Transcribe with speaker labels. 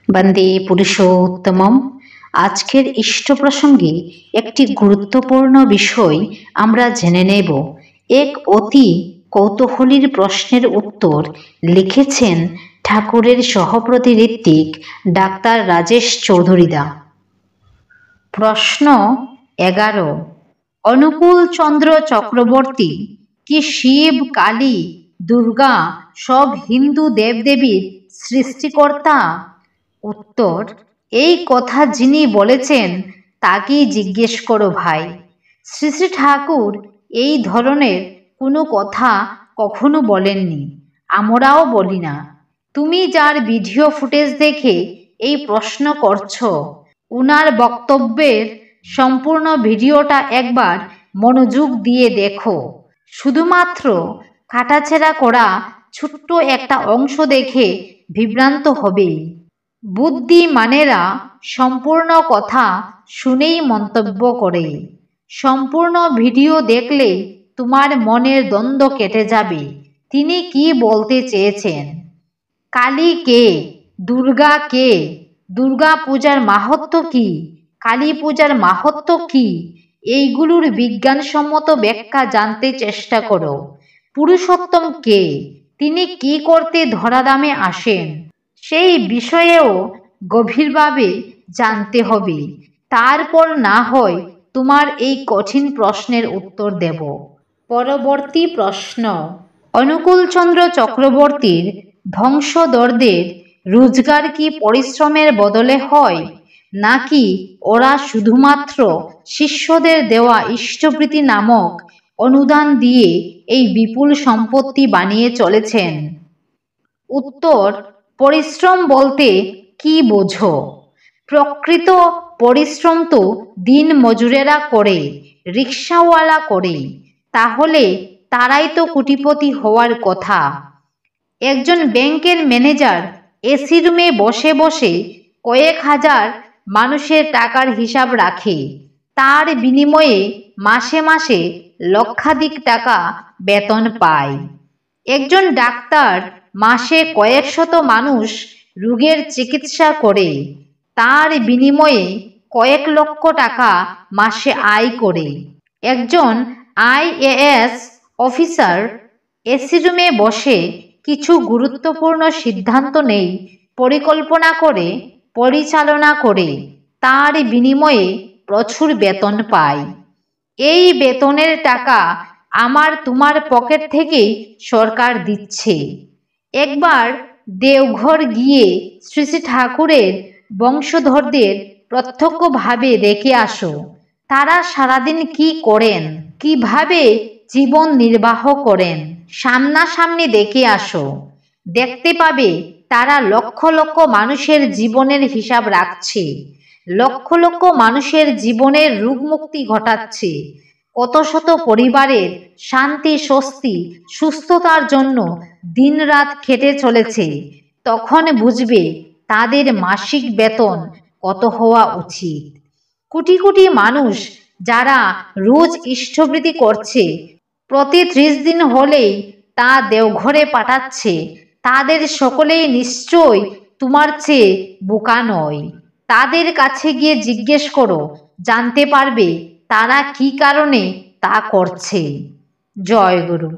Speaker 1: বন্দে পুরুষোত্তমম। আজকের ইষ্ট প্রসঙ্গে একটি গুরুত্বপূর্ণ বিষয় আমরা জেনে নেব। এক অতি কৌতূহলীর প্রশ্নের উত্তর লিখেছেন ঠাকুরের সহপ্রতি ঋত্বিক ডাক্তার রাজেশ চৌধুরীদা। প্রশ্ন 11। অনুকূল চন্দ্র চক্রবর্তী কি শিব, কালী, দুর্গা সব হিন্দু দেবদেবীর সৃষ্টিকর্তা? উত্তর, এই কথা যিনি বলেছেন তাকেই জিজ্ঞেস করো ভাই। শ্রী শ্রী ঠাকুর এই ধরনের কোনো কথা কখনো বলেননি, আমরাও বলি না। তুমি যার ভিডিও ফুটেজ দেখে এই প্রশ্ন করছো, উনার বক্তব্যের সম্পূর্ণ ভিডিওটা একবার মনোযোগ দিয়ে দেখো। শুধুমাত্র কাটাছেঁড়া করা ছোট্ট একটা অংশ দেখে বিভ্রান্ত হবে। বুদ্ধিমানেরা সম্পূর্ণ কথা শুনেই মন্তব্য করে। সম্পূর্ণ ভিডিও দেখলে তোমার মনের দ্বন্দ্ব কেটে যাবে তিনি কি বলতে চেয়েছেন। কালী কে? দুর্গা কে? দুর্গা পূজার মাহাত্ম্য কি? কালী পূজার মাহাত্ম্য কি? এইগুলোর বিজ্ঞানসম্মত ব্যাখ্যা জানতে চেষ্টা করো। পুরুষোত্তম কে? তিনি কি করতে ধরাধামে আসেন? সেই বিষয়েও গভীরভাবে জানতে হবে। তারপর না হয় তোমার এই কঠিন প্রশ্নের উত্তর দেব। পরবর্তী প্রশ্ন। অনুকূলচন্দ্র চক্রবর্তীর বংশধরদের রোজগার কি পরিশ্রমের বদলে হয়, নাকি ওরা শুধুমাত্র শিষ্যদের দেওয়া ইষ্টবৃত্তি নামক অনুদান দিয়ে এই বিপুল সম্পত্তি বানিয়ে চলেছেন? উত্তর, পরিশ্রম বলতে কি বোঝো? প্রকৃত পরিশ্রম তো দিন মজুরেরা করে, রিক্সাওয়ালা করে। তাহলে তারাই তো কোটিপতি হওয়ার কথা। একজন ব্যাংকের ম্যানেজার এসি রুমে বসে বসে কয়েক হাজার মানুষের টাকার হিসাব রাখে, তার বিনিময়ে মাসে মাসে লক্ষাধিক টাকা বেতন পায়। একজন ডাক্তার মাসে কয়েক শত মানুষ রোগের চিকিৎসা করে, তার বিনিময়ে কয়েক লক্ষ টাকা মাসে আয় করে। একজন IAS অফিসার এসি রুমে বসে কিছু গুরুত্বপূর্ণ সিদ্ধান্ত নেই, পরিকল্পনা করে, পরিচালনা করে, তার বিনিময়ে প্রচুর বেতন পায়। এই বেতনের টাকা আমার তোমার পকেট থেকেই সরকার দিচ্ছে। একবার দেওঘর গিয়ে শ্রী শ্রী ঠাকুরের বংশধরদের প্রত্যক্ষভাবে দেখে আসো। তারা সারাদিন কি করেন, কিভাবে জীবন নির্বাহ করেন, সামনাসামনি দেখে আসো। দেখতে পাবে তারা লক্ষ লক্ষ মানুষের জীবনের হিসাব রাখছে, লক্ষ লক্ষ মানুষের জীবনের রোগ মুক্তি ঘটাচ্ছে, কত শত পরিবারের শান্তি, স্বস্তি, সুস্থতার জন্য দিনরাত খেটে চলেছে। তখন বুঝবে তাদের মাসিক বেতন কত হওয়া উচিত। কোটি কোটি মানুষ যারা রোজ ইষ্টবৃত্তি করছে, প্রতি 30 দিন হলেই তা দেওঘরে পাঠাচ্ছে, তাদের সকলেই নিশ্চয় তোমার চেয়ে বোকা নয়। তাদের কাছে গিয়ে জিজ্ঞেস করো, জানতে পারবে তারা কি কারণে তা করছে। জয় গুরু।